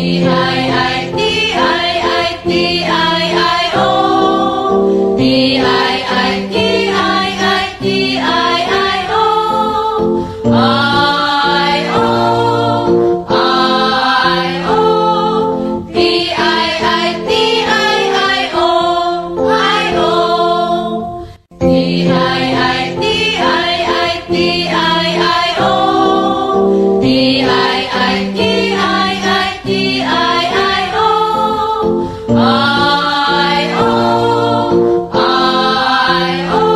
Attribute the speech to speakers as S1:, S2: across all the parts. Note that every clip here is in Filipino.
S1: T-I-I-T-I-I-O. T-I-I-T-I-I-T-I-I-O. I-O. I-O. T-I-I-T-I-I-O. I-O. T-I-I-T-I-I-T-I-I-O. T-I-I-T-I-I-T-I-I-O. I-O. I-O.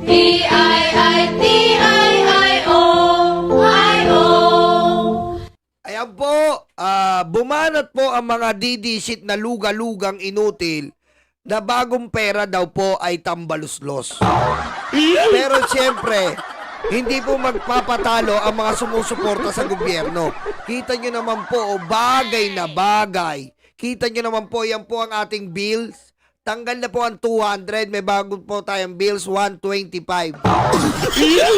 S1: T-I-I-T-I-I-O. I-O.
S2: Ayan po, bumanat po ang mga didisit na luga-lugang inutil na bagong pera daw po ay tambaluslos. Pero siyempre, hindi po magpapatalo ang mga sumusuporta sa gobyerno. Kita nyo naman po, bagay na bagay. Kita nyo naman po, yan po ang ating bills. Tanggal na po ang 200, may bago po tayong bills, 125.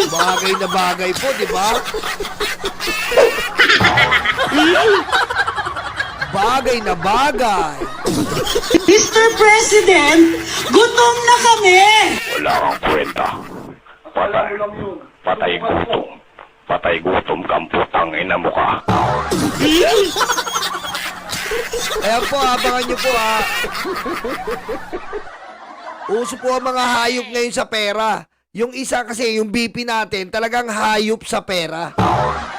S2: Bagay na bagay po, di ba? Bagay na bagay.
S3: Mr. President, gutom na kami!
S4: Wala kang kwenta. Patay gutom. Patay gutom kang putang ina mo ka.
S2: Ayan po, abangan nyo po ha. Uso po ang mga hayop ngayon sa pera. Yung isa kasi, yung BP natin, talagang hayop sa pera.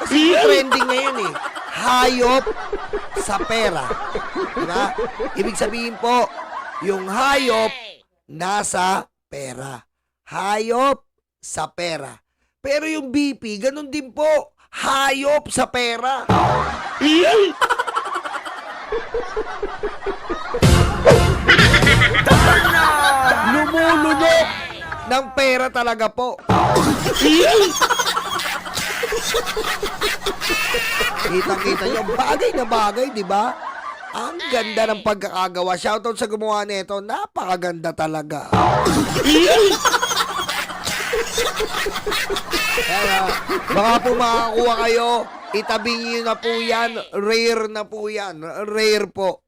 S2: Kasi yung trending ngayon eh. Hayop sa pera. Diba? Ibig sabihin po, yung hayop nasa pera. Hayop sa pera. Pero yung BP, ganun din po. Hayop sa pera. Lumulunok ng pera talaga po. Kitang-kita nyo, bagay na bagay, di ba? Ang ganda ng pagkakagawa. Shoutout sa gumawa nito, napakaganda talaga. Kaya, baka po makakuha kayo, itabing nyo na po yan, rare na po yan, rare po.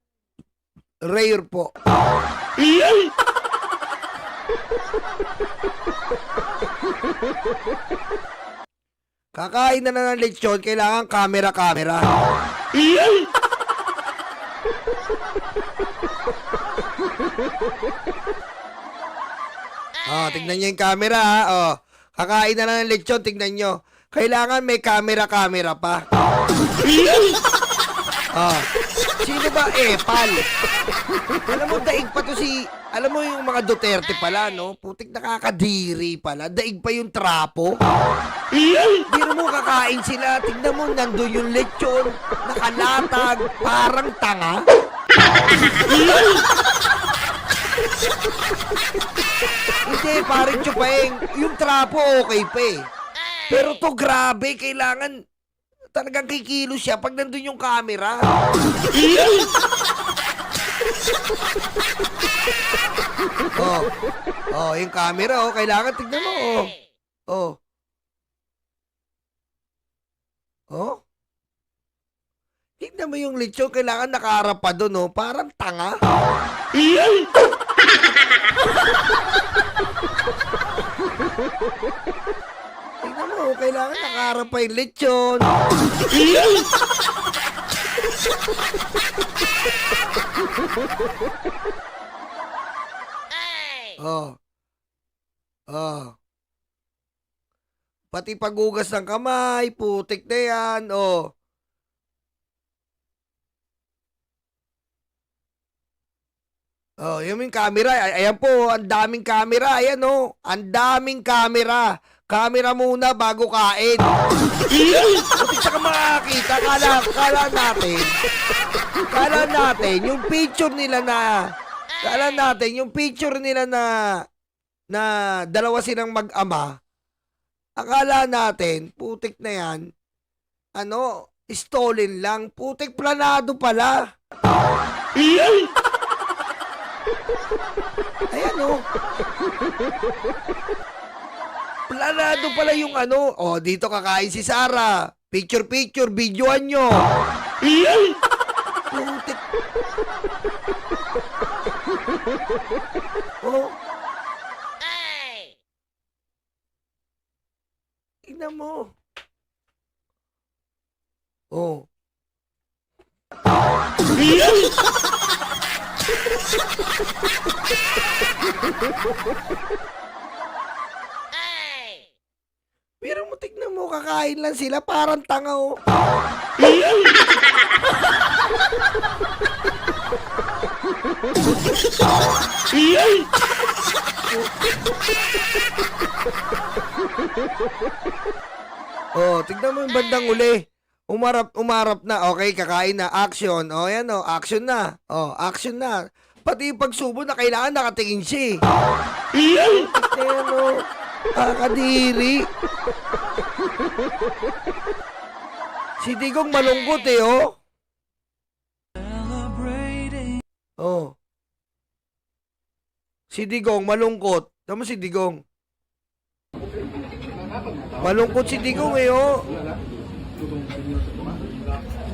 S2: Rare po. Kakain na ng lechon, kailangan camera-camera. Tignan nyo yung camera ha. Kakain na ng lechon, tignan nyo. Kailangan may camera-camera pa. Sino ba Epal? Alam mo, daig pa to si... Alam mo yung mga Duterte pala, no? Putik nakakadiri pala. Daig pa yung trapo. Biro mo, kakain sila. Tignan mo, nandun yung lechon. Nakalatag. Parang tanga. Hindi, parang Chupeng. Yung trapo, okay pa eh. Pero to, grabe. Kailangan... Talagang kikilos siya pag nandun yung camera. Yung camera, kailangan tignan mo, Tignan mo yung lechon, kailangan nakaharap pa doon, parang tanga. Tignan mo, kailangan nakaharap pa yung lechon. Pati paghugas ng kamay, putik na yan, yung camera, ayan po, ang daming camera, ayan ang daming camera. Camera muna bago kain. Putik sa ka makakita, kala natin, yung picture nila na dalawa silang mag-ama, akala natin, putik na yan, stolen lang, putik planado pala. Ayan planado pala yung dito kakain si Sarah. Picture, videoan nyo. Oh. Tingnan mo. Oh. Pero mo, tignan mo, kakain lang sila, parang tanga, oh. Oh, tignan mo yung bandang uli. Umarap na. Okay, kakain na. Action. Oh, yan, oh. Action na. Oh, action na. Pati yung pagsubo na kailangan nakatingin siya, eh. Ayan, oh. Kakadiri. Si Digong malungkot, eh, oh. Oh. Si Digong malungkot. Tama si Digong. Malungkot si Digong, eh, oh.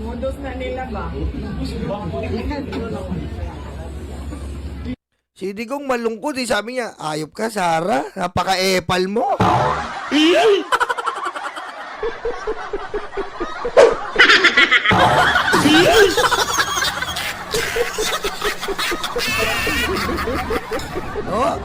S3: Modus na nila ba?
S2: Si Digong malungkot, eh. Sabi niya, ayop ka, Sara. Napaka-epal mo. Oh.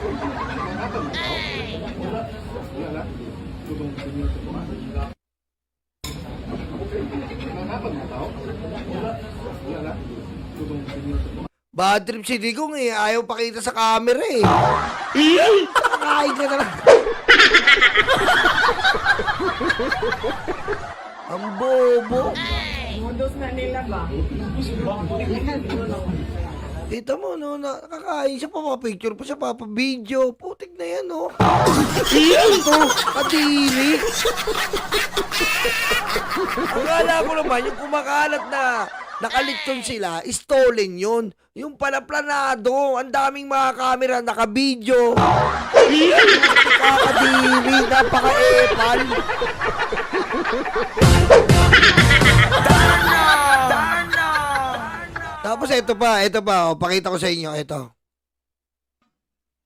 S2: Bad trip si Digong, eh. Ayaw pakita sa camera, eh. Kakain ka na lang. Ang bobo.
S3: Modus na nila ba?
S2: Kita mo, no, nakakain siya, papapicture pa siya, papabideo. Putik na yan, no. Ito, kadiri. Akala ko naman, yung kumakalat na nakalitson sila, stolen yun. Yung pala planado, ang daming mga camera, nakabideo. Kakadiri, napaka-epal. Tapos ito pa, oh, pakita ko sa inyo, ito.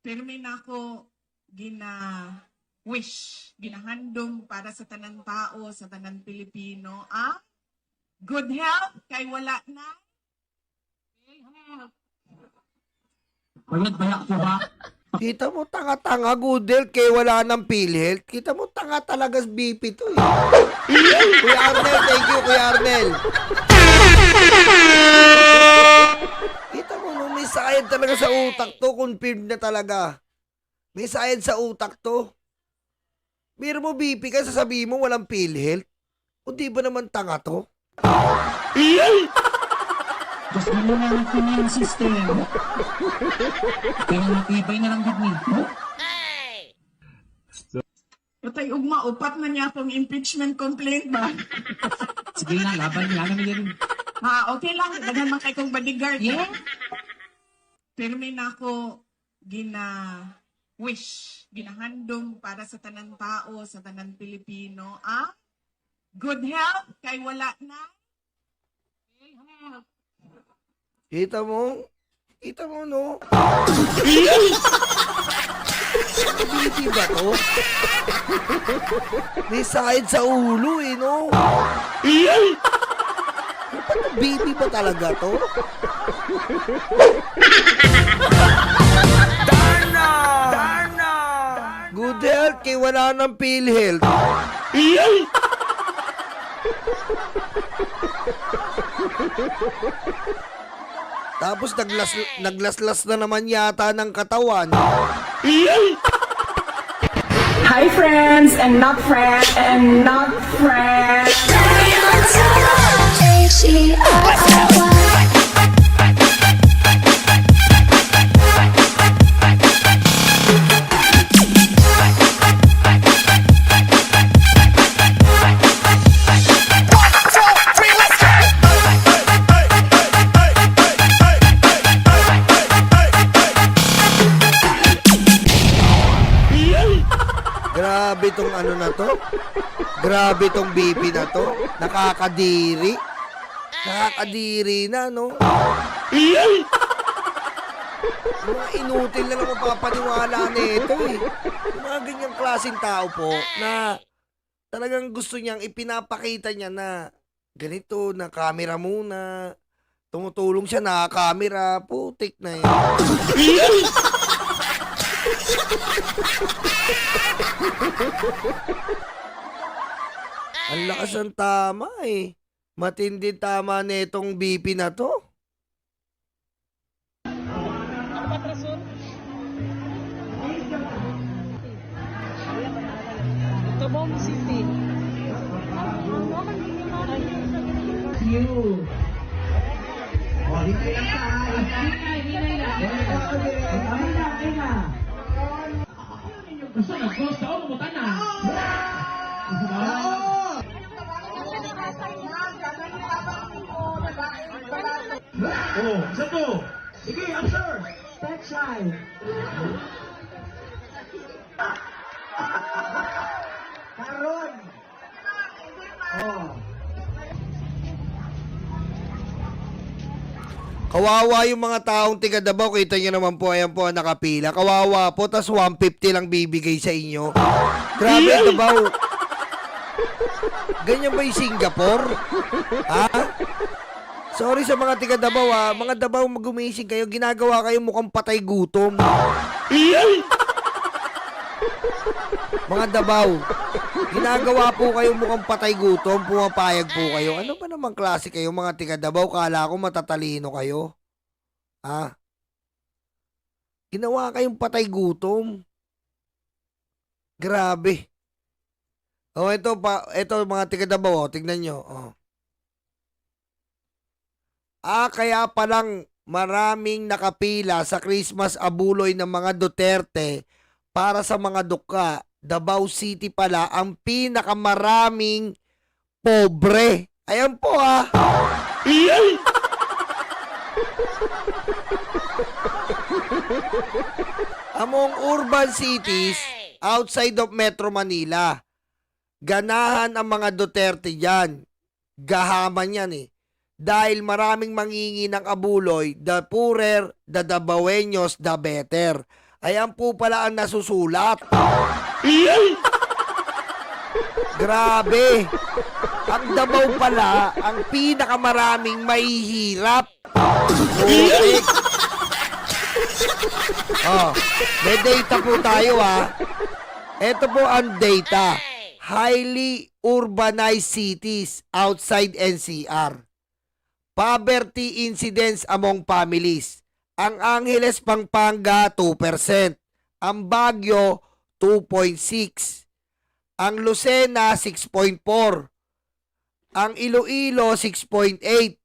S5: Pero may nako wish, ginahandom para sa tanang tao, sa tanang Pilipino, good health, kay wala na.
S3: Bayad-bayak po ba?
S2: Kita mo, tanga-tanga, good health, kaya wala ng PhilHealth. Kita mo, tanga talaga BP to, eh. Kuya Arnel, thank you, Kuya Arnel. Kita mo, no, may sayad talaga sa utak to, confirmed na talaga. May sayad sa utak to. Biro mo BP ka, sasabihin mo walang PhilHealth. O di ba naman tanga to?
S3: Diyos mo na ang finance system. Pero matibay na lang din ni.
S5: Patay ugma, upat na niya akong impeachment complaint ba?
S3: Sige na, laban niya namin yan.
S5: Okay lang, daghan man kay kong bodyguard.
S3: Yeah.
S5: Pero may nako wish, ginahandom para sa tanang tao, sa tanang Pilipino, good health, kay wala na.
S2: Kita mo, no? BP ba to? May sayad sa ulo, eh, no? BP ba talaga to? Darna! Good health, kay wala ng PhilHealth. Tapos naglaslas na naman yata ng katawan.
S6: Hi friends and not friends and not friends.
S2: Grabe tong ano na to. Grabe tong BP na to. Nakakadiri. Nakakadiri na, no? Mga inutil na lang mapapaniwala na ito eh. Yung mga ganyang klaseng tao po na talagang gusto niyang ipinapakita niya na ganito, na camera muna. Tumutulong siya na camera. Putik na yan. Ang lakas ng tama eh. Matindi tama na itong BP na to.
S7: Tabong City.
S3: You. O, hinay lang tayo. Hinay lang. Hinay na. Basta nag-close ka, umutan na. Oh, isa to. Sige, answer. Step side. Karon. Oh.
S2: Kawawa yung mga taong tiga Davao. Kita nyo naman po, ayan po ang nakapila. Kawawa po, tas 150 lang bibigay sa inyo. Grabe, Davao. Ganyan ba yung Singapore? Ha? Sorry sa mga tiga Davao ha. Mga Davao, magumising kayo. Ginagawa kayo mukhang patay gutom. Mga Davao, ginagawa po kayo mukhang patay gutom, pumapayag po kayo. Ano ba namang klase kayo mga tiga Davao? Kala ko matatalino kayo. Ha? Ginawa kayong patay gutom. Grabe. Oh, ito mga tiga Davao, tignan nyo. Oh. Kaya palang maraming nakapila sa Christmas abuloy ng mga Duterte para sa mga duka. Davao City pala ang pinakamaraming pobre. Ayan po ha. Among urban cities outside of Metro Manila, ganahan ang mga Duterte dyan. Gahaman yan eh. Dahil maraming mangingi ng abuloy, the poorer, the Davaoeños, the better. Ayan po pala ang nasusulat. Grabe. Ang Davao pala, ang pinakamaraming mahihirap. Putik. Oh, may data po tayo ha. Ito po ang data. Highly urbanized cities outside NCR. Poverty incidence among families. Ang Angeles, Pampanga, 2%. Ang Baguio, 2.6. Ang Lucena, 6.4. Ang Iloilo, 6.8.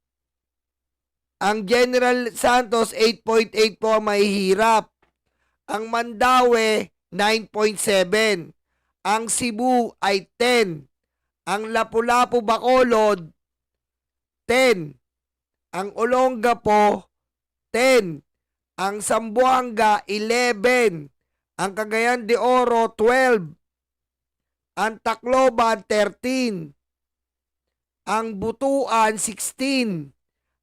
S2: Ang General Santos, 8.8 po ang mahihirap. Ang Mandaue, 9.7. Ang Cebu ay 10. Ang Lapu-Lapu, Bacolod, 10. Ang Olongapo, 10. Ang Zamboanga, 11. Ang Cagayan de Oro, 12. Ang Tacloban, 13. Ang Butuan, 16.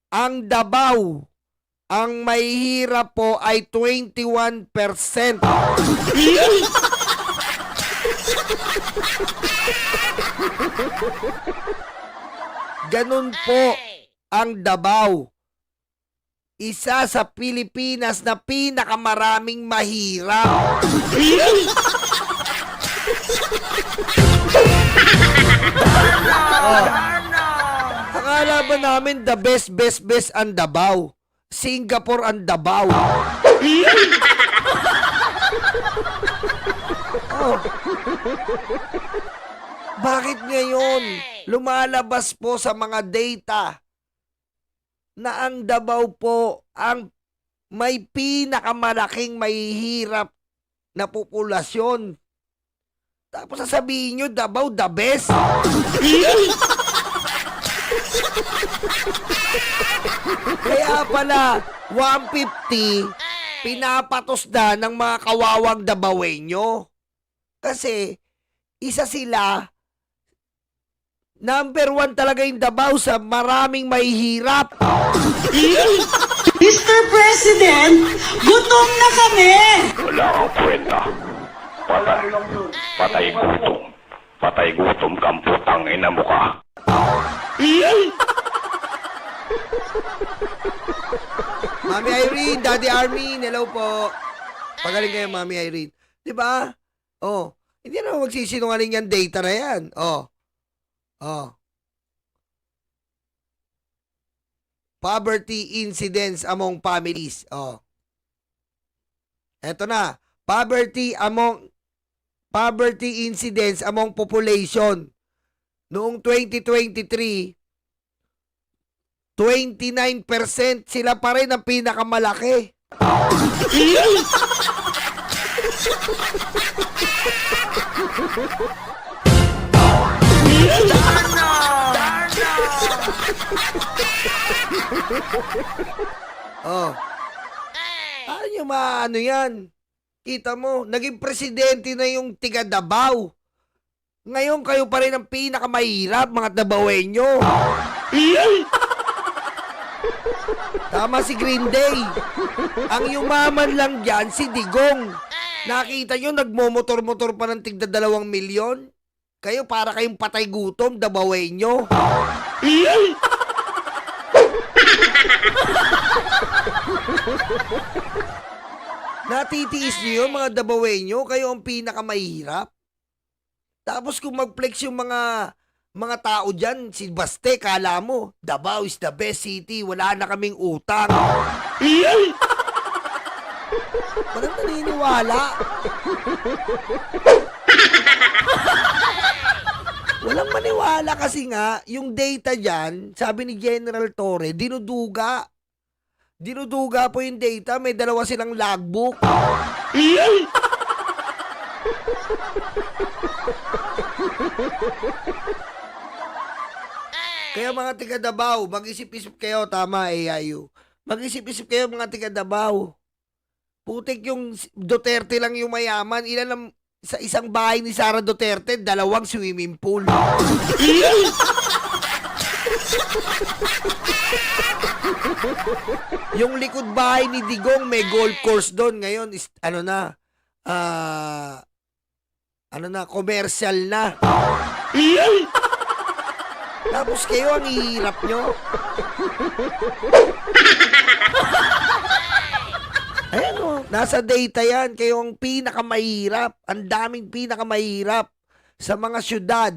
S2: Ang Davao, ang mahihirap po ay 21%. Ganun po ang Davao. Isa sa Pilipinas na pinakamaraming mahirap. Oh. Akala ba namin the best ang Davao? Singapore ang Davao. Oh. Bakit ngayon lumalabas po sa mga data na ang Davao po ang may pinakamalaking mahihirap na populasyon? Tapos sasabihin nyo, Davao the best. Kaya pala, 150, pinapatos na ng mga kawawang Davaoeño. Kasi, isa sila Number 1 talaga yung Davao sa maraming mahihirap.
S7: Mr. President, gutom na kami!
S4: Wala kang kwenta. Patay gutom. Patay gutom kang putang ina mo ka.
S2: Mami Irene, Daddy Armin, hello po. Pagaling kayo, Mami Irene. Di ba? Oh, hindi na magsisinungaling yan data na yan. Oh. Poverty incidence among families. Oh. Eto na. Poverty incidence among population. Noong 2023, 29% sila pa rin ang pinakamalaki. Oh. Ano maano yan? Kita mo, naging presidente na yung tiga Davao. Ngayon kayo pa rin ang pinakamahirap, mga Davaoenyo. Tama si Green Day. Ang yumaman lang dyan, si Digong. Nakita nyo, nagmomotor-motor pa ng tigda 2 milyon? Kayo para kayong patay gutom, Davaoenyo. Natitiis niyo mga Davaoenyo, kayo ang pinakamahirap. Tapos kung mag-flex yung mga tao dyan, si Baste, kala mo, Davao is the best city, wala na kaming utang. Walang naniniwala. Walang maniwala kasi nga, yung data dyan, sabi ni General Torre, dinuduga. Dinuduga po yung data, may 2 silang logbook. Kaya mga tiga Davao, mag-isip-isip kayo, tama AIU. Mag-isip-isip kayo mga tiga Davao. Putik yung Duterte lang yung mayaman, ilan lang sa isang bahay ni Sara Duterte, 2 swimming pool. Yung likod bahay ni Digong may golf course doon. Ngayon is commercial na. Tapos kayo ang hirap nyo. Ayan o, nasa data yan. Kayo ang pinakamahirap. Ang daming pinakamahirap sa mga syudad,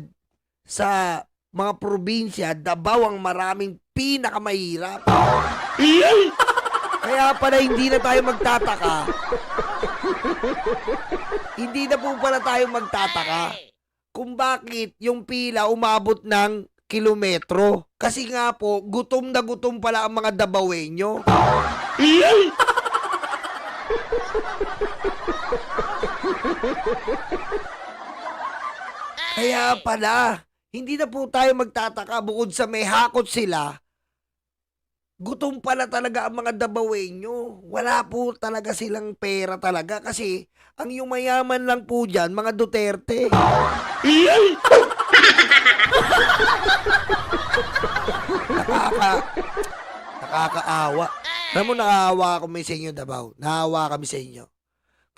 S2: sa mga probinsya. Davao ang maraming pinakamahirap. Kaya pala hindi na tayo magtataka. Hindi na po pala tayo magtataka kung bakit yung pila umabot ng kilometro. Kasi nga po, gutom na gutom pala ang mga Davaoenyo. Kaya pala, hindi na po tayo magtataka bukod sa may hakot sila. Gutom pala talaga ang mga Davaoenyo. Wala po talaga silang pera talaga kasi ang yumayaman lang po dyan, mga Duterte. Nakakaawa. Alam mo, nakaawa kami sa inyo, Davao. Nakaawa kami sa inyo.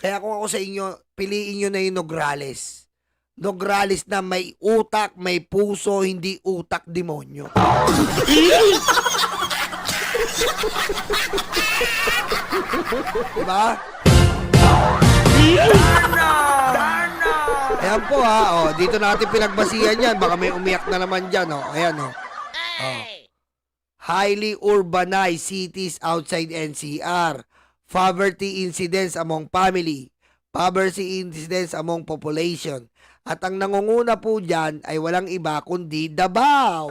S2: Kaya kung ako sa inyo, piliin nyo na yung Nograles. Nograles na may utak, may puso, hindi utak demonyo. Diba? Ayan po ha, oh, dito natin pinagbasihan yan. Baka may umiyak na naman dyan, oh. Ayan, oh. Oh. Highly urbanized cities outside NCR. Poverty incidence among family. Poverty incidence among population. At ang nangunguna po dyan ay walang iba kundi Davao.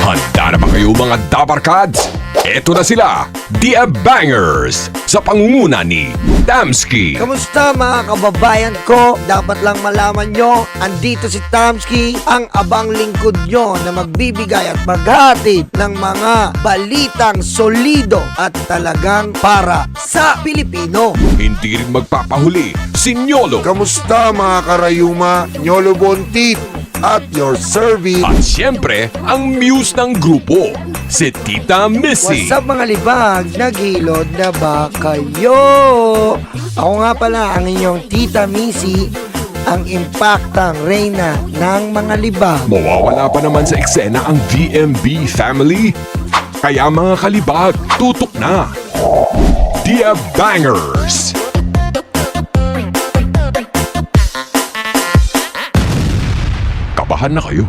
S8: Handa na ba kayo mga Dabarkads? Eto na sila, The Bangers, sa pangunguna ni Tamski.
S2: Kamusta mga kababayan ko? Dapat lang malaman nyo, andito si Tamski, ang abang lingkod nyo na magbibigay at maghatid ng mga balitang solido at talagang para sa Pilipino.
S8: Hindi rin magpapahuli si Nyolo.
S9: Kamusta mga karayuma, Nyolo Bontit at your service.
S8: At siyempre, ang muse ng grupo, si Tita Missy.
S2: What's up mga libag? Naghilod na ba kayo? Ako nga pala ang inyong Tita Missy, ang impaktang reyna ng mga libag.
S8: Mawawala pa naman sa eksena ang DMB family. Kaya mga kalibag, tutok na. Dia Bangers. Kabahan na kayo.